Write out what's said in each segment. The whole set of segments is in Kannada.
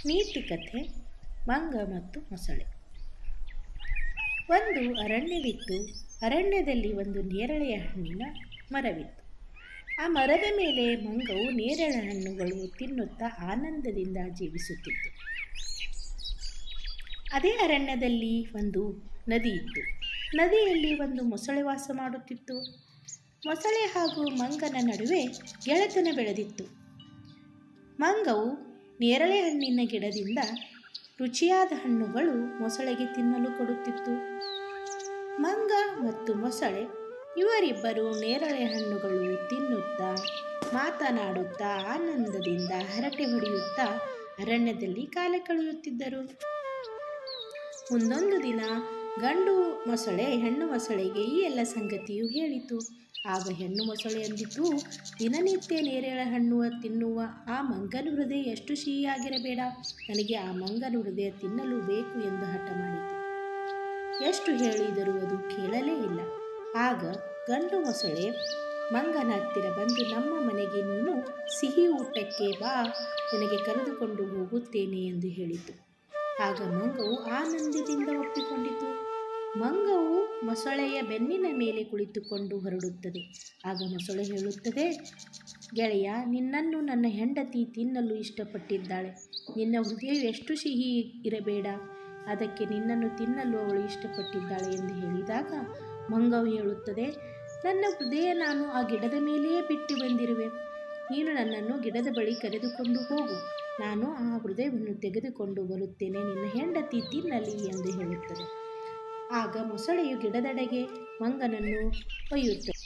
ನೀತಿ ಕಥೆ ಮಂಗ ಮತ್ತು ಮೊಸಳೆ. ಒಂದು ಅರಣ್ಯವಿತ್ತು. ಅರಣ್ಯದಲ್ಲಿ ಒಂದು ನೇರಳೆಯ ಹಣ್ಣಿನ ಮರವಿತ್ತು. ಆ ಮರದ ಮೇಲೆ ಮಂಗವು ನೇರಳೆ ಹಣ್ಣುಗಳು ತಿನ್ನುತ್ತಾ ಆನಂದದಿಂದ ಜೀವಿಸುತ್ತಿತ್ತು. ಅದೇ ಅರಣ್ಯದಲ್ಲಿ ಒಂದು ನದಿ ಇತ್ತು. ನದಿಯಲ್ಲಿ ಒಂದು ಮೊಸಳೆ ವಾಸ ಮಾಡುತ್ತಿತ್ತು. ಮೊಸಳೆ ಹಾಗೂ ಮಂಗನ ನಡುವೆ ಗೆಳೆತನ ಬೆಳೆದಿತ್ತು. ಮಂಗವು ನೇರಳೆ ಹಣ್ಣಿನ ಗಿಡದಿಂದ ರುಚಿಯಾದ ಹಣ್ಣುಗಳು ಮೊಸಳೆಗೆ ತಿನ್ನಲು ಕೊಡುತ್ತಿತ್ತು. ಮಂಗ ಮತ್ತು ಮೊಸಳೆ ಇವರಿಬ್ಬರು ನೇರಳೆ ಹಣ್ಣುಗಳು ತಿನ್ನುತ್ತಾ ಮಾತನಾಡುತ್ತಾ ಆನಂದದಿಂದ ಹರಟೆ ಹೊಡೆಯುತ್ತಾ ಅರಣ್ಯದಲ್ಲಿ ಕಾಲ ಕಳೆಯುತ್ತಿದ್ದರು. ಮುಂದೊಂದು ದಿನ ಗಂಡು ಮೊಸಳೆ ಹೆಣ್ಣು ಮೊಸಳೆಗೆ ಈ ಎಲ್ಲ ಸಂಗತಿಯು ಹೇಳಿತು. ಆಗ ಹೆಣ್ಣು ಮೊಸಳೆ ಅಂದಿತು, ದಿನನಿತ್ಯ ನೇರಳೆ ಹಣ್ಣು ತಿನ್ನುವ ಆ ಮಂಗನ ಹೃದಯ ಎಷ್ಟು ಸಿಹಿಯಾಗಿರಬೇಡ, ನನಗೆ ಆ ಮಂಗನ ಹೃದಯ ತಿನ್ನಲು ಬೇಕು ಎಂದು ಹಠ ಮಾಡಿತು. ಎಷ್ಟು ಹೇಳಿದರೂ ಅದು ಕೇಳಲೇ ಇಲ್ಲ. ಆಗ ಗಂಡು ಮೊಸಳೆ ಮಂಗನ ಹತ್ತಿರ ಬಂದು, ನಮ್ಮ ಮನೆಗೆ ನೀನು ಸಿಹಿ ಊಟಕ್ಕೆ ಬಾ, ನಿನಗೆ ಕರೆದುಕೊಂಡು ಹೋಗುತ್ತೇನೆ ಎಂದು ಹೇಳಿತು. ಆಗ ಮಂಗವು ಆನಂದದಿಂದ ಒಪ್ಪಿಕೊಂಡಿತು. ಮಂಗವು ಮೊಸಳೆಯ ಬೆನ್ನಿನ ಮೇಲೆ ಕುಳಿತುಕೊಂಡು ಹೊರಡುತ್ತದೆ. ಆಗ ಮೊಸಳೆ ಹೇಳುತ್ತದೆ, ಗೆಳೆಯ, ನಿನ್ನನ್ನು ನನ್ನ ಹೆಂಡತಿ ತಿನ್ನಲು ಇಷ್ಟಪಟ್ಟಿದ್ದಾಳೆ. ನಿನ್ನ ಹೃದಯ ಎಷ್ಟು ಸಿಹಿ ಇರಬೇಡ, ಅದಕ್ಕೆ ನಿನ್ನನ್ನು ತಿನ್ನಲು ಅವಳು ಇಷ್ಟಪಟ್ಟಿದ್ದಾಳೆ ಎಂದು ಹೇಳಿದಾಗ ಮಂಗವು ಹೇಳುತ್ತದೆ, ನನ್ನ ಹೃದಯ ನಾನು ಆ ಗಿಡದ ಮೇಲೆಯೇ ಬಿಟ್ಟು ಬಂದಿರುವೆ. ನೀನು ನನ್ನನ್ನು ಗಿಡದ ಬಳಿ ಕರೆದುಕೊಂಡು ಹೋಗು, ನಾನು ಆ ಹೃದಯವನ್ನು ತೆಗೆದುಕೊಂಡು ಬರುತ್ತೇನೆ, ನಿನ್ನ ಹೆಂಡತಿ ತಿನ್ನಲಿ ಎಂದು ಹೇಳುತ್ತದೆ. ಆಗ ಮೊಸಳೆಯು ಗಿಡದೆಡೆಗೆ ಮಂಗನನ್ನು ಒಯ್ಯುತ್ತದೆ.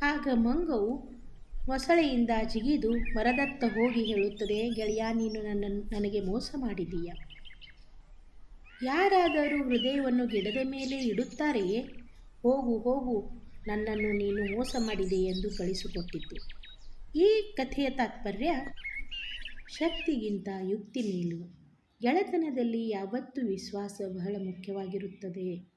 ಆಗ ಮಂಗವು ಮೊಸಳೆಯಿಂದ ಜಿಗಿದು ಮರದತ್ತ ಹೋಗಿ ಹೇಳುತ್ತದೆ, ಗೆಳೆಯ, ನೀನು ನನಗೆ ಮೋಸ ಮಾಡಿದೀಯ. ಯಾರಾದರೂ ಹೃದಯವನ್ನು ಗಿಡದ ಮೇಲೆ ಇಡುತ್ತಾರೆಯೇ? ಹೋಗು ಹೋಗು, ನನ್ನನ್ನು ನೀನು ಮೋಸ ಮಾಡಿದೆ ಎಂದು ಕಳಿಸಿಕೊಟ್ಟಿತು. ಈ ಕಥೆಯ ತಾತ್ಪರ್ಯ, ಶಕ್ತಿಗಿಂತ ಯುಕ್ತಿ ಮೇಲು. ಗೆಳೆತನದಲ್ಲಿ ಯಾವತ್ತೂ ವಿಶ್ವಾಸ ಬಹಳ ಮುಖ್ಯವಾಗಿರುತ್ತದೆ.